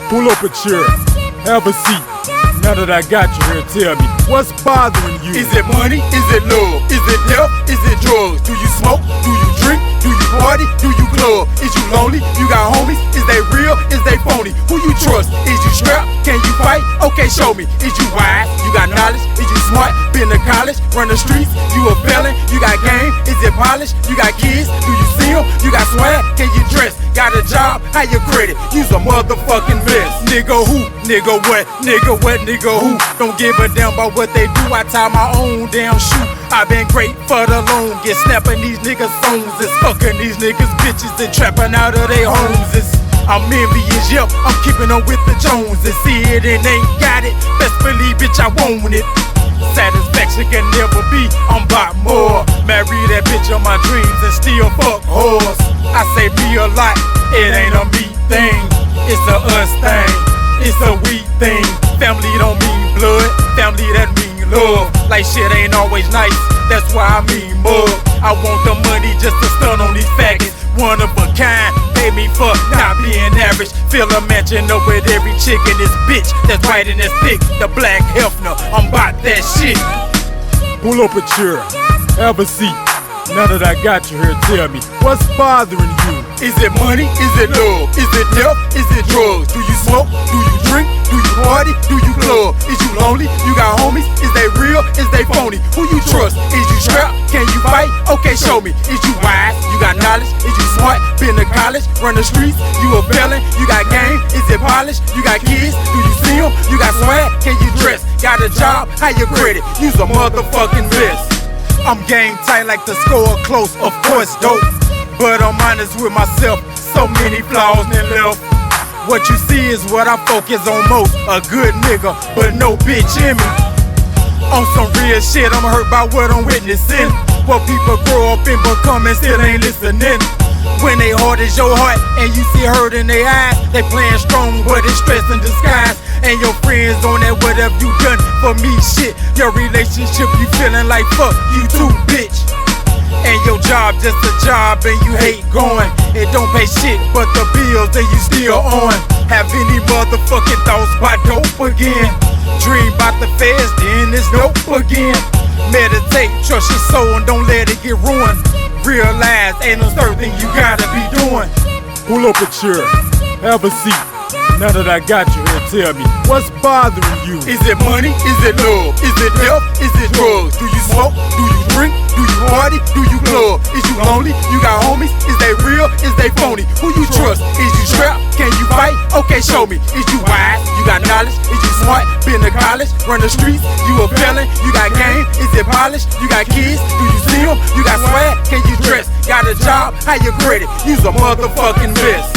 Pull up a chair, have a seat. Now that I got you here, tell me, what's bothering you? Is it money? Is it love? Is it death? Is it drugs? Do you smoke? Do you drink? Do you party? Do you club? Is you lonely? You got homies? Is they real? Is they phony? Who you trust? Is you strapped? Can you fight? Okay, show me. Is you wise? You got knowledge? Is you smart? Been to college? Run the streets? You a felon? You got game? Is it polished? You got kids? Do you see them? You got swag? Can you dress? Got a job? How you credit? You's a motherfucking mess. Nigga who? Nigga what? Nigga what? Nigga who? Don't give a damn about what they do. I tie my own damn shoe. I been great for the longest, snapping these niggas' phones, is fucking these niggas' bitches and trapping out of their homes. I'm envious, yep, I'm keeping up with the Joneses. See it and ain't got it, best believe, bitch, I want it. Satisfaction can never be, I'm about more. Marry that bitch on my dreams and still fuck whores. I say me a lot, it ain't a me thing. It's a us thing, it's a we thing. Family don't mean blood, family that mean love. Like shit ain't always nice, that's why I mean mug. I want the money just to stun on these faggots. One of a kind, pay me for not being average. Fill a mansion up with every chick in this bitch that's white and that's thick. The black Hefner, I'm about that shit. Pull up a chair, have a seat. Now that I got you here, tell me, what's bothering you? Is it money? Is it love? Is it death? Is it drugs? Do you smoke? Do you drink? Do you party? Do you club? Is you lonely? You got homies? Is they real? Is they phony? Who you trust? Is you strapped? Can you fight? Okay, show me. Is you wise? You got knowledge? Is you smart? Been to college? Run the streets? You a felon? You got game? Is it polished? You got kids? Do you see them? You got swag? Can you dress? Got a job? How you credit? You's a motherfucking mess. I'm game tight like the score close, of course dope. But I'm honest with myself, so many flaws and left. What you see is what I focus on most. A good nigga, but no bitch in me. On some real shit, I'm hurt by what I'm witnessing. What people grow up and become and still ain't listening. When they heart is your heart and you see hurt in their eyes, they playing strong but it's stress in disguise. And your friends on that whatever you done for me shit. Your relationship you feeling like fuck you too, bitch. And your job just a job and you hate going. It don't pay shit but the bills that you still on. Have any motherfucking thoughts about dope again? Dream about the feds, then it's dope again. Meditate, trust your soul and don't let it get ruined. Realize ain't no certain thing you gotta be doing. Pull up a chair, have a seat. Now that I got you here, tell me, what's bothering you? Is it money? Is it love? Is it death? Is it drugs? Do you smoke? Do you drink? Do you party? Do you club? Is you lonely? You got homies? Is they real? Is they phony? Who you trust? Is you strapped? Can you fight? Okay, show me. Is you wise? You got knowledge? Is you smart? Been to college? Run the streets? You a felon? You got game? Is it polished? You got kids? Do you see them? You got swag? Can you dress? Got a job? How you credit? You's a motherfucking mess.